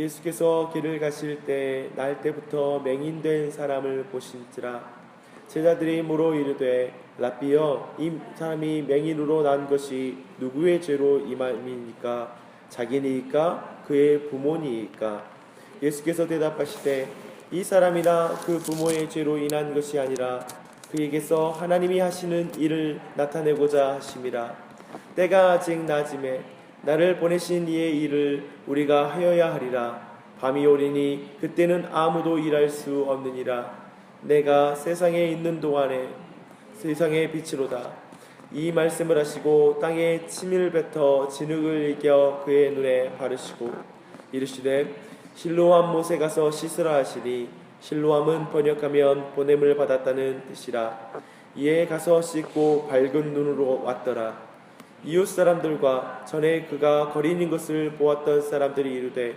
예수께서 길을 가실 때 날 때부터 맹인된 사람을 보신지라. 제자들이 물어 이르되 랍비여, 이 사람이 맹인으로 난 것이 누구의 죄로 임함이니까? 자기니까 그의 부모니이까? 예수께서 대답하시되 이 사람이나 그 부모의 죄로 인한 것이 아니라 그에게서 하나님이 하시는 일을 나타내고자 하심이라. 때가 아직 낮음에 나를 보내신 이의 일을 우리가 하여야 하리라. 밤이 오리니 그때는 아무도 일할 수 없느니라. 내가 세상에 있는 동안에 세상의 빛이로다. 이 말씀을 하시고 땅에 침을 뱉어 진흙을 이겨 그의 눈에 바르시고 이르시되 실로암 못에 가서 씻으라 하시니, 실로암은 번역하면 보냄을 받았다는 뜻이라. 이에 가서 씻고 밝은 눈으로 왔더라. 이웃 사람들과 전에 그가 거린인 것을 보았던 사람들이 이르되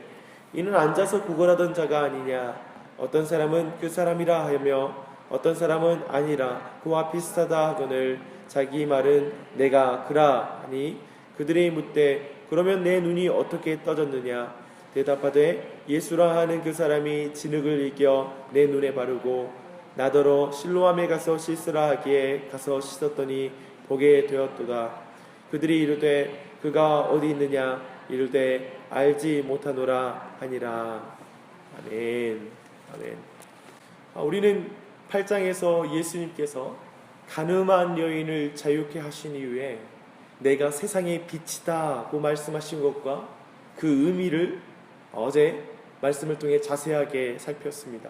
이는 앉아서 구걸하던 자가 아니냐. 어떤 사람은 그 사람이라 하며 어떤 사람은 아니라 그와 비슷하다 하거늘 자기 말은 내가 그라 하니, 그들이 묻되 그러면 내 눈이 어떻게 떠졌느냐. 대답하되 예수라 하는 그 사람이 진흙을 이겨 내 눈에 바르고 나더러 실로암에 가서 씻으라 하기에 가서 씻었더니 보게 되었도다. 그들이 이르되 그가 어디 있느냐. 이르되 알지 못하노라 하니라. 아멘. 아멘. 우리는 8장에서 예수님께서 가늠한 여인을 자유케 하신 이후에 내가 세상의 빛이다고 말씀하신 것과 그 의미를 어제 말씀을 통해 자세하게 살폈습니다.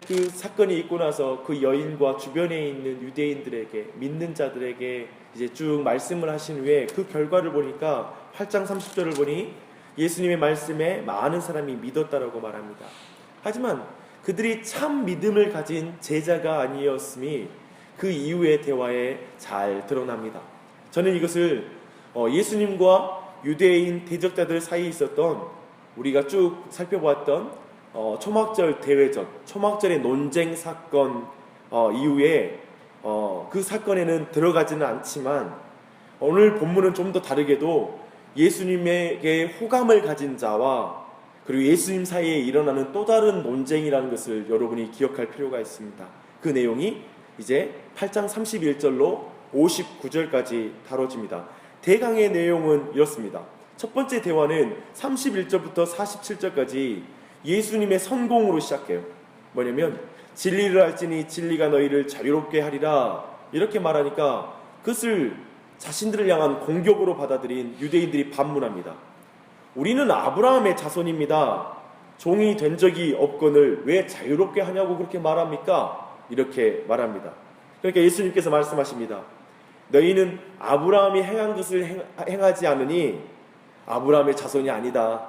그 사건이 있고 나서 그 여인과 주변에 있는 유대인들에게, 믿는 자들에게 이제 쭉 말씀을 하신 후에 그 결과를 보니까 8장 30절을 보니 예수님의 말씀에 많은 사람이 믿었다라고 말합니다. 하지만 그들이 참 믿음을 가진 제자가 아니었음이 그 이후의 대화에 잘 드러납니다. 저는 이것을 예수님과 유대인 대적자들 사이에 있었던, 우리가 쭉 살펴보았던 초막절 대회전, 초막절의 논쟁 사건 이후에 그 사건에는 들어가지는 않지만 오늘 본문은 좀 더 다르게도 예수님에게 호감을 가진 자와 그리고 예수님 사이에 일어나는 또 다른 논쟁이라는 것을 여러분이 기억할 필요가 있습니다. 그 내용이 이제 8장 31절로 59절까지 다뤄집니다. 대강의 내용은 이렇습니다. 첫 번째 대화는 31절부터 47절까지 예수님의 선공으로 시작해요. 뭐냐면 진리를 알지니 진리가 너희를 자유롭게 하리라, 이렇게 말하니까 그것을 자신들을 향한 공격으로 받아들인 유대인들이 반문합니다. 우리는 아브라함의 자손입니다. 종이 된 적이 없거늘 왜 자유롭게 하냐고 그렇게 말합니까? 이렇게 말합니다. 그러니까 예수님께서 말씀하십니다. 너희는 아브라함이 행한 것을 행하지 않으니 아브라함의 자손이 아니다.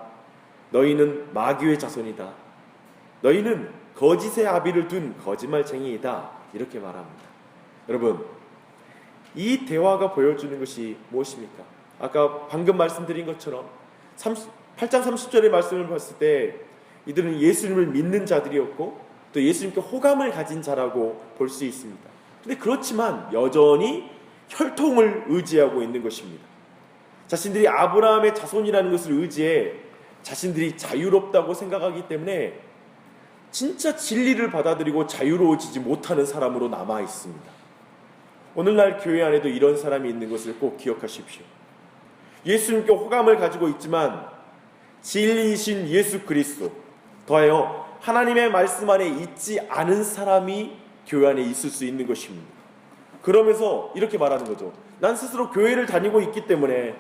너희는 마귀의 자손이다. 너희는 거짓의 아비를 둔 거짓말쟁이이다. 이렇게 말합니다. 여러분, 이 대화가 보여주는 것이 무엇입니까? 아까 방금 말씀드린 것처럼 8장 30절의 말씀을 봤을 때 이들은 예수님을 믿는 자들이었고 또 예수님께 호감을 가진 자라고 볼 수 있습니다. 근데 그렇지만 여전히 혈통을 의지하고 있는 것입니다. 자신들이 아브라함의 자손이라는 것을 의지해 자신들이 자유롭다고 생각하기 때문에 진짜 진리를 받아들이고 자유로워지지 못하는 사람으로 남아 있습니다. 오늘날 교회 안에도 이런 사람이 있는 것을 꼭 기억하십시오. 예수님께 호감을 가지고 있지만 진리이신 예수 그리스도, 더하여 하나님의 말씀 안에 있지 않은 사람이 교회 안에 있을 수 있는 것입니다. 그러면서 이렇게 말하는 거죠. 난 스스로 교회를 다니고 있기 때문에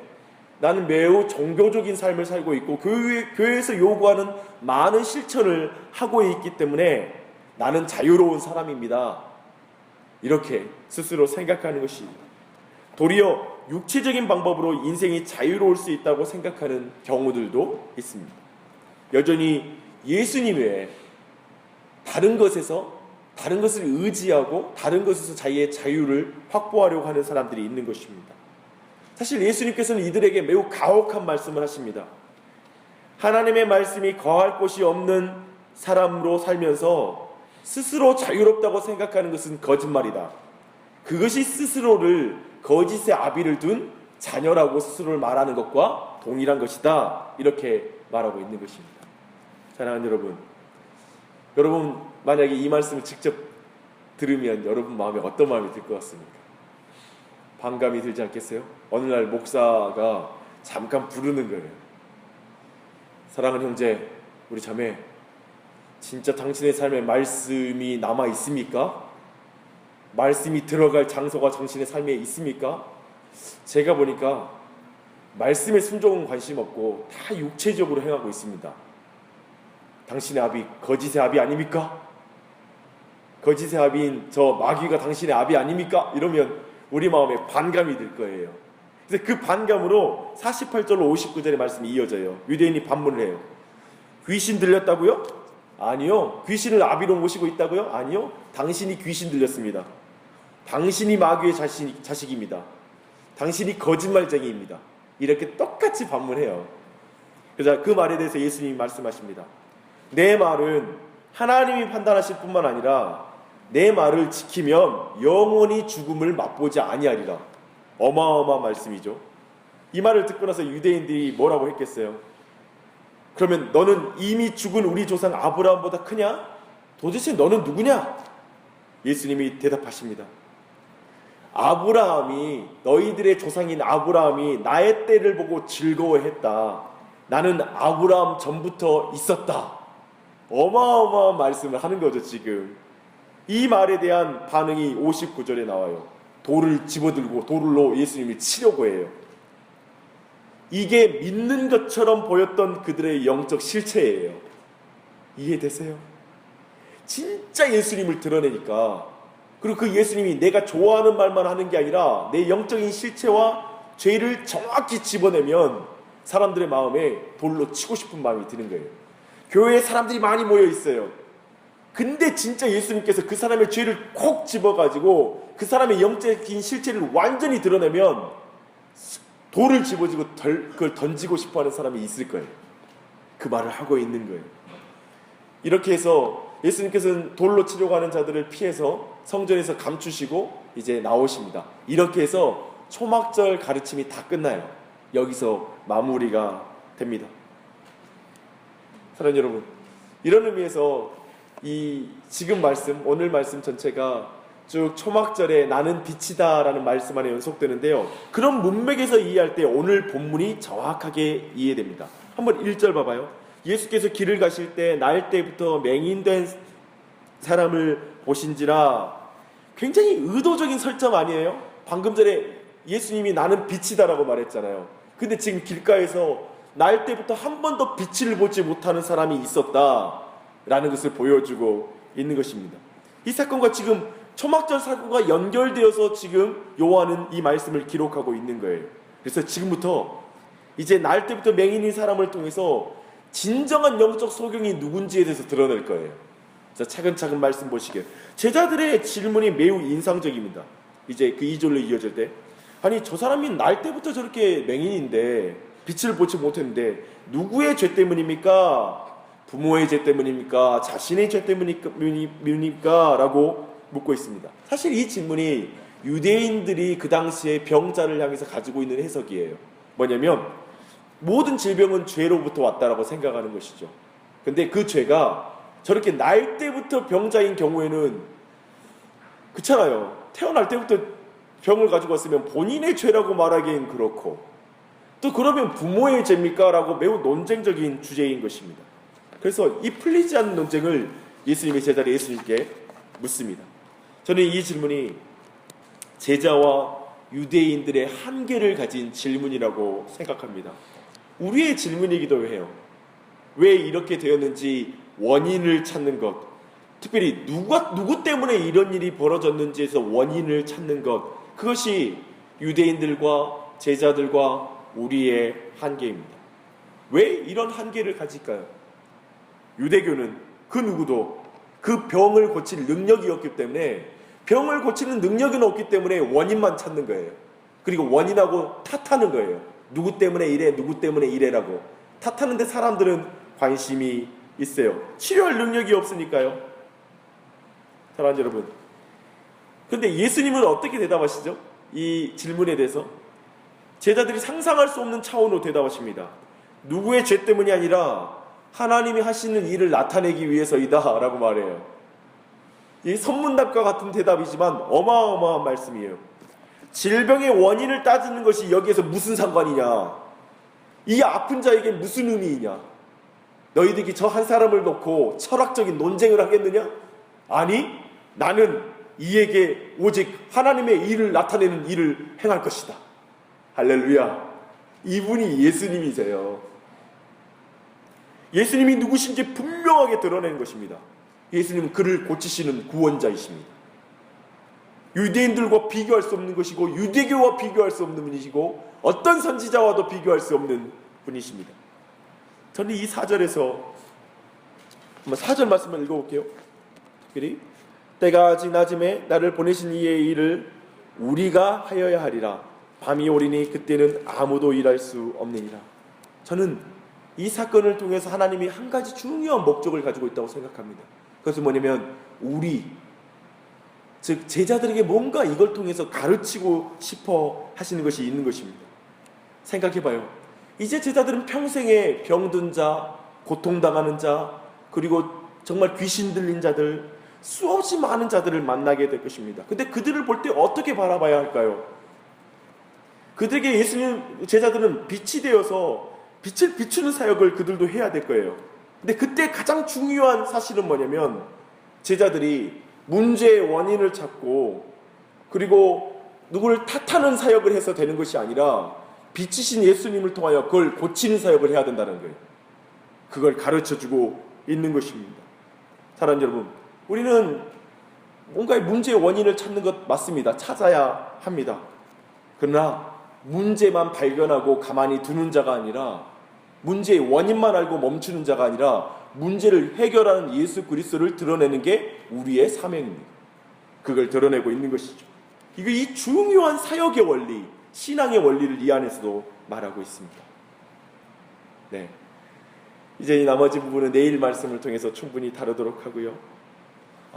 나는 매우 종교적인 삶을 살고 있고 교회에서 요구하는 많은 실천을 하고 있기 때문에 나는 자유로운 사람입니다. 이렇게 스스로 생각하는 것이 도리어 육체적인 방법으로 인생이 자유로울 수 있다고 생각하는 경우들도 있습니다. 여전히 예수님 외에 다른 것을 의지하고 다른 것에서 자기의 자유를 확보하려고 하는 사람들이 있는 것입니다. 사실 예수님께서는 이들에게 매우 가혹한 말씀을 하십니다. 하나님의 말씀이 거할 곳이 없는 사람으로 살면서 스스로 자유롭다고 생각하는 것은 거짓말이다. 그것이 스스로를 거짓의 아비를 둔 자녀라고 스스로를 말하는 것과 동일한 것이다. 이렇게 말하고 있는 것입니다. 사랑하는 여러분, 여러분 만약에 이 말씀을 직접 들으면 여러분 마음에 어떤 마음이 들 것 같습니까? 반감이 들지 않겠어요? 어느 날 목사가 잠깐 부르는 거예요. 사랑하는 형제, 우리 자매, 진짜 당신의 삶에 말씀이 남아 있습니까? 말씀이 들어갈 장소가 당신의 삶에 있습니까? 제가 보니까 말씀에 순종은 관심 없고 다 육체적으로 행하고 있습니다. 당신의 아비 거짓의 아비 아닙니까? 거짓의 아비인 저 마귀가 당신의 아비 아닙니까? 이러면 우리 마음에 반감이 들 거예요. 그래서 그 반감으로 48절로 59절의 말씀이 이어져요. 유대인이 반문을 해요. 귀신 들렸다고요? 아니요. 귀신을 아비로 모시고 있다고요? 아니요. 당신이 귀신 들렸습니다. 당신이 마귀의 자식입니다. 당신이 거짓말쟁이입니다. 이렇게 똑같이 반문해요. 그래서 그 말에 대해서 예수님이 말씀하십니다. 내 말은 하나님이 판단하실 뿐만 아니라 내 말을 지키면 영원히 죽음을 맛보지 아니하리라. 어마어마한 말씀이죠. 이 말을 듣고 나서 유대인들이 뭐라고 했겠어요? 그러면 너는 이미 죽은 우리 조상 아브라함보다 크냐? 도대체 너는 누구냐? 예수님이 대답하십니다. 아브라함이, 너희들의 조상인 아브라함이 나의 때를 보고 즐거워했다. 나는 아브라함 전부터 있었다. 어마어마한 말씀을 하는 거죠. 지금 이 말에 대한 반응이 59절에 나와요. 돌을 집어들고 돌로 예수님을 치려고 해요. 이게 믿는 것처럼 보였던 그들의 영적 실체예요. 이해되세요? 진짜 예수님을 드러내니까, 그리고 그 예수님이 내가 좋아하는 말만 하는 게 아니라 내 영적인 실체와 죄를 정확히 집어내면 사람들의 마음에 돌로 치고 싶은 마음이 드는 거예요. 교회에 사람들이 많이 모여 있어요. 근데 진짜 예수님께서 그 사람의 죄를 콕 집어가지고 그 사람의 영적인 실체를 완전히 드러내면 돌을 집어주고 그걸 던지고 싶어하는 사람이 있을 거예요. 그 말을 하고 있는 거예요. 이렇게 해서 예수님께서는 돌로 치려고 하는 자들을 피해서 성전에서 감추시고 이제 나오십니다. 이렇게 해서 초막절 가르침이 다 끝나요. 여기서 마무리가 됩니다. 사랑하는 여러분, 이런 의미에서 이 지금 말씀, 오늘 말씀 전체가 쭉 초막절에 나는 빛이다 라는 말씀 안에 연속되는데요. 그런 문맥에서 이해할 때 오늘 본문이 정확하게 이해됩니다. 한번 1절 봐봐요. 예수께서 길을 가실 때 날 때부터 맹인된 사람을 보신지라. 굉장히 의도적인 설정 아니에요? 방금 전에 예수님이 나는 빛이다 라고 말했잖아요. 근데 지금 길가에서 날 때부터 한 번도 빛을 보지 못하는 사람이 있었다 라는 것을 보여주고 있는 것입니다. 이 사건과 지금 초막절 사건과 연결되어서 지금 요한은 이 말씀을 기록하고 있는 거예요. 그래서 지금부터 이제 날 때부터 맹인인 사람을 통해서 진정한 영적 소경이 누군지에 대해서 드러낼 거예요. 자, 차근차근 말씀 보시게요. 제자들의 질문이 매우 인상적입니다. 이제 그 2절로 이어질 때, 아니 저 사람이 날 때부터 저렇게 맹인인데 빛을 보지 못했는데 누구의 죄 때문입니까? 부모의 죄 때문입니까? 자신의 죄 때문입니까? 라고 묻고 있습니다. 사실 이 질문이 유대인들이 그 당시에 병자를 향해서 가지고 있는 해석이에요. 뭐냐면 모든 질병은 죄로부터 왔다라고 생각하는 것이죠. 근데 그 죄가 저렇게 날 때부터 병자인 경우에는 그렇잖아요. 태어날 때부터 병을 가지고 왔으면 본인의 죄라고 말하기엔 그렇고, 또 그러면 부모의 죄입니까? 라고 매우 논쟁적인 주제인 것입니다. 그래서 이 풀리지 않는 논쟁을 예수님의 제자리 예수님께 묻습니다. 저는 이 질문이 제자와 유대인들의 한계를 가진 질문이라고 생각합니다. 우리의 질문이기도 해요. 왜 이렇게 되었는지 원인을 찾는 것, 특별히 누구 때문에 이런 일이 벌어졌는지에서 원인을 찾는 것, 그것이 유대인들과 제자들과 우리의 한계입니다. 왜 이런 한계를 가질까요? 유대교는 그 누구도 그 병을 고칠 능력이 없기 때문에, 병을 고치는 능력은 없기 때문에 원인만 찾는 거예요. 그리고 원인하고 탓하는 거예요. 누구 때문에 이래, 누구 때문에 이래라고 탓하는데 사람들은 관심이 있어요. 치료할 능력이 없으니까요. 사랑하는 여러분, 그런데 예수님은 어떻게 대답하시죠? 이 질문에 대해서 제자들이 상상할 수 없는 차원으로 대답하십니다. 누구의 죄 때문이 아니라 하나님이 하시는 일을 나타내기 위해서이다 라고 말해요. 이 선문답과 같은 대답이지만 어마어마한 말씀이에요. 질병의 원인을 따지는 것이 여기에서 무슨 상관이냐? 이 아픈 자에게 무슨 의미이냐? 너희들이 저 한 사람을 놓고 철학적인 논쟁을 하겠느냐? 아니, 나는 이에게 오직 하나님의 일을 나타내는 일을 행할 것이다. 할렐루야. 이분이 예수님이세요. 예수님이 누구신지 분명하게 드러낸 것입니다. 예수님은 그를 고치시는 구원자이십니다. 유대인들과 비교할 수 없는 것이고 유대교와 비교할 수 없는 분이시고 어떤 선지자와도 비교할 수 없는 분이십니다. 저는 이 4절에서 한번 4절 말씀을 읽어볼게요. 특별히 때가 지나짐에 나를 보내신 이의 일을 우리가 하여야 하리라. 밤이 오리니 그때는 아무도 일할 수 없느니라. 저는 이 사건을 통해서 하나님이 한 가지 중요한 목적을 가지고 있다고 생각합니다. 그것은 뭐냐면 우리, 즉 제자들에게 뭔가 이걸 통해서 가르치고 싶어 하시는 것이 있는 것입니다. 생각해봐요. 이제 제자들은 평생에 병든 자, 고통당하는 자, 그리고 정말 귀신 들린 자들, 수없이 많은 자들을 만나게 될 것입니다. 근데 그들을 볼 때 어떻게 바라봐야 할까요? 그들에게 예수님 제자들은 빛이 되어서 빛을 비추는 사역을 그들도 해야 될 거예요. 근데 그때 가장 중요한 사실은 뭐냐면 제자들이 문제의 원인을 찾고 그리고 누구를 탓하는 사역을 해서 되는 것이 아니라 빛이신 예수님을 통하여 그걸 고치는 사역을 해야 된다는 거예요. 그걸 가르쳐주고 있는 것입니다. 사랑하는 여러분, 우리는 뭔가의 문제의 원인을 찾는 것 맞습니다. 찾아야 합니다. 그러나 문제만 발견하고 가만히 두는 자가 아니라 문제의 원인만 알고 멈추는 자가 아니라 문제를 해결하는 예수 그리스도를 드러내는 게 우리의 사명입니다. 그걸 드러내고 있는 것이죠. 이거 이 중요한 사역의 원리, 신앙의 원리를 이 안에서도 말하고 있습니다. 네, 이제 이 나머지 부분은 내일 말씀을 통해서 충분히 다루도록 하고요.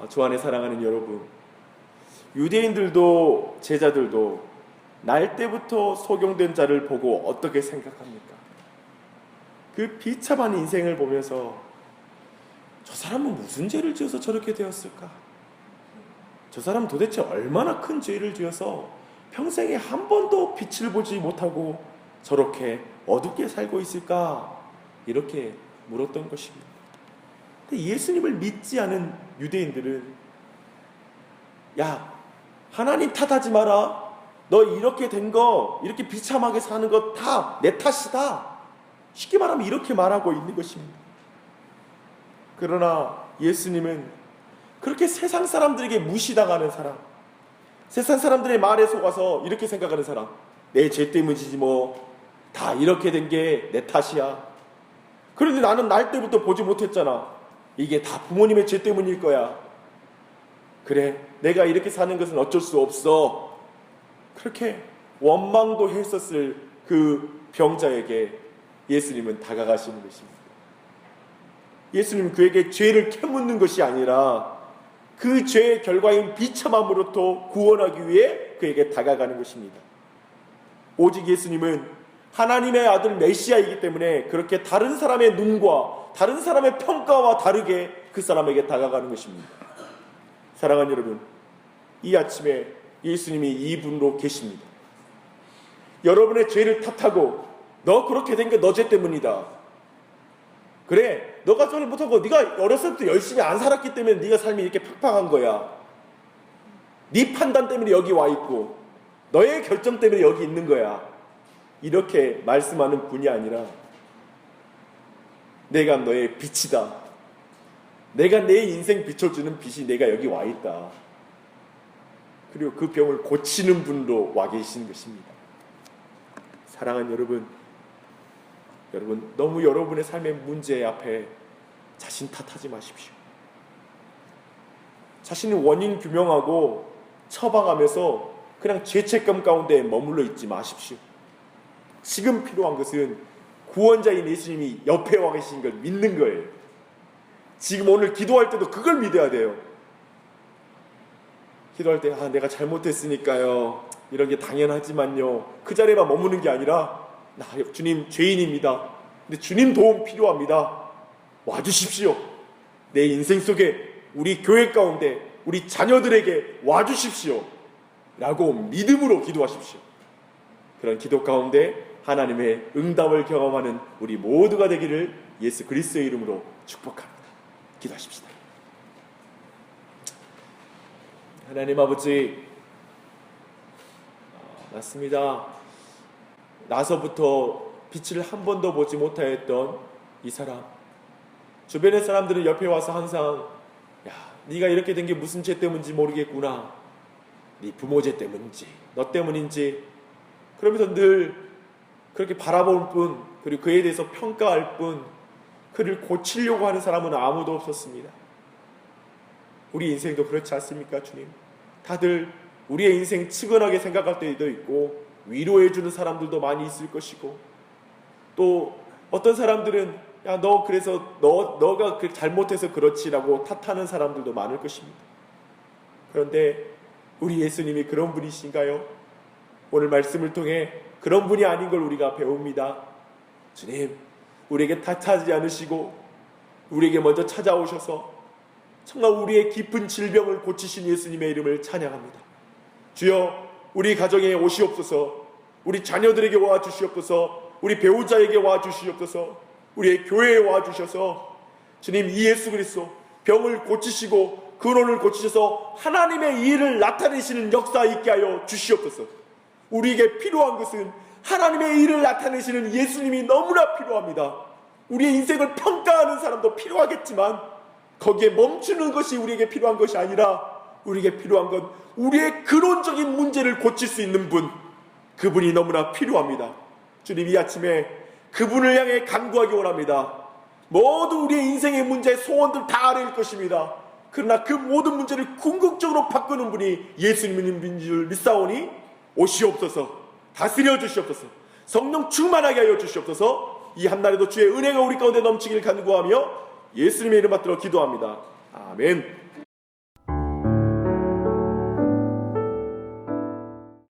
주 안에 사랑하는 여러분, 유대인들도 제자들도 날 때부터 소경된 자를 보고 어떻게 생각합니까? 그 비참한 인생을 보면서 저 사람은 무슨 죄를 지어서 저렇게 되었을까? 저 사람은 도대체 얼마나 큰 죄를 지어서 평생에 한 번도 빛을 보지 못하고 저렇게 어둡게 살고 있을까? 이렇게 물었던 것입니다. 근데 예수님을 믿지 않은 유대인들은 야, 하나님 탓하지 마라. 너 이렇게 된 거, 이렇게 비참하게 사는 거 다 내 탓이다. 쉽게 말하면 이렇게 말하고 있는 것입니다. 그러나 예수님은 그렇게 세상 사람들에게 무시당하는 사람, 세상 사람들의 말에 속아서 이렇게 생각하는 사람, 내 죄 때문이지 뭐, 다 이렇게 된 게 내 탓이야. 그런데 나는 날 때부터 보지 못했잖아. 이게 다 부모님의 죄 때문일 거야. 그래, 내가 이렇게 사는 것은 어쩔 수 없어. 그렇게 원망도 했었을 그 병자에게 예수님은 다가가시는 것입니다. 예수님은 그에게 죄를 캐묻는 것이 아니라 그 죄의 결과인 비참함으로부터 구원하기 위해 그에게 다가가는 것입니다. 오직 예수님은 하나님의 아들 메시아이기 때문에 그렇게 다른 사람의 눈과 다른 사람의 평가와 다르게 그 사람에게 다가가는 것입니다. 사랑하는 여러분, 이 아침에 예수님이 이분으로 계십니다. 여러분의 죄를 탓하고 너 그렇게 된 게 너 죄 때문이다. 그래, 너가 저를 못하고 네가 어렸을 때 열심히 안 살았기 때문에 네가 삶이 이렇게 팍팍한 거야. 네 판단 때문에 여기 와 있고 너의 결정 때문에 여기 있는 거야. 이렇게 말씀하는 분이 아니라 내가 너의 빛이다. 내가 내 인생 비춰주는 빛이 내가 여기 와 있다. 그리고 그 병을 고치는 분으로 와 계신 것입니다. 사랑하는 여러분, 너무 여러분의 삶의 문제 앞에 자신 탓하지 마십시오. 자신의 원인 규명하고 처방하면서 그냥 죄책감 가운데 머물러 있지 마십시오. 지금 필요한 것은 구원자인 예수님이 옆에 와 계신 걸 믿는 거예요. 지금 오늘 기도할 때도 그걸 믿어야 돼요. 기도할 때 내가 잘못했으니까요, 이런 게 당연하지만요, 그 자리에만 머무는 게 아니라 주님 죄인입니다. 근데 주님 도움 필요합니다. 와주십시오. 내 인생 속에, 우리 교회 가운데, 우리 자녀들에게 와주십시오. 라고 믿음으로 기도하십시오. 그런 기도 가운데 하나님의 응답을 경험하는 우리 모두가 되기를 예수 그리스도의 이름으로 축복합니다. 기도하십시다. 하나님 아버지, 맞습니다. 나서부터 빛을 한 번도 보지 못하였던 이 사람, 주변의 사람들은 옆에 와서 항상 야, 네가 이렇게 된 게 무슨 죄 때문인지 모르겠구나, 네 부모 죄 때문인지 너 때문인지 그러면서 늘 그렇게 바라볼 뿐, 그리고 그에 대해서 평가할 뿐, 그를 고치려고 하는 사람은 아무도 없었습니다. 우리 인생도 그렇지 않습니까, 주님? 다들 우리의 인생 측은하게 생각할 때도 있고 위로해주는 사람들도 많이 있을 것이고, 또 어떤 사람들은 야, 너 그래서 너가 잘못해서 그렇지라고 탓하는 사람들도 많을 것입니다. 그런데 우리 예수님이 그런 분이신가요? 오늘 말씀을 통해 그런 분이 아닌 걸 우리가 배웁니다. 주님, 우리에게 탓하지 않으시고 우리에게 먼저 찾아오셔서 정말 우리의 깊은 질병을 고치신 예수님의 이름을 찬양합니다. 주여, 우리 가정에 오시옵소서, 우리 자녀들에게 와주시옵소서, 우리 배우자에게 와주시옵소서, 우리의 교회에 와주셔서 주님, 이 예수 그리스도 병을 고치시고 근원을 고치셔서 하나님의 일을 나타내시는 역사 있게 하여 주시옵소서. 우리에게 필요한 것은 하나님의 일을 나타내시는 예수님이 너무나 필요합니다. 우리의 인생을 평가하는 사람도 필요하겠지만 거기에 멈추는 것이 우리에게 필요한 것이 아니라 우리에게 필요한 건 우리의 근원적인 문제를 고칠 수 있는 분, 그분이 너무나 필요합니다. 주님, 이 아침에 그분을 향해 간구하기 원합니다. 모든 우리의 인생의 문제, 소원들 다 아뢰일 것입니다. 그러나 그 모든 문제를 궁극적으로 바꾸는 분이 예수님인 줄 믿사오니 오시옵소서, 다스려 주시옵소서, 성령 충만하게 하여 주시옵소서. 이 한날에도 주의 은혜가 우리 가운데 넘치길 간구하며 예수님의 이름 받들어 기도합니다. 아멘.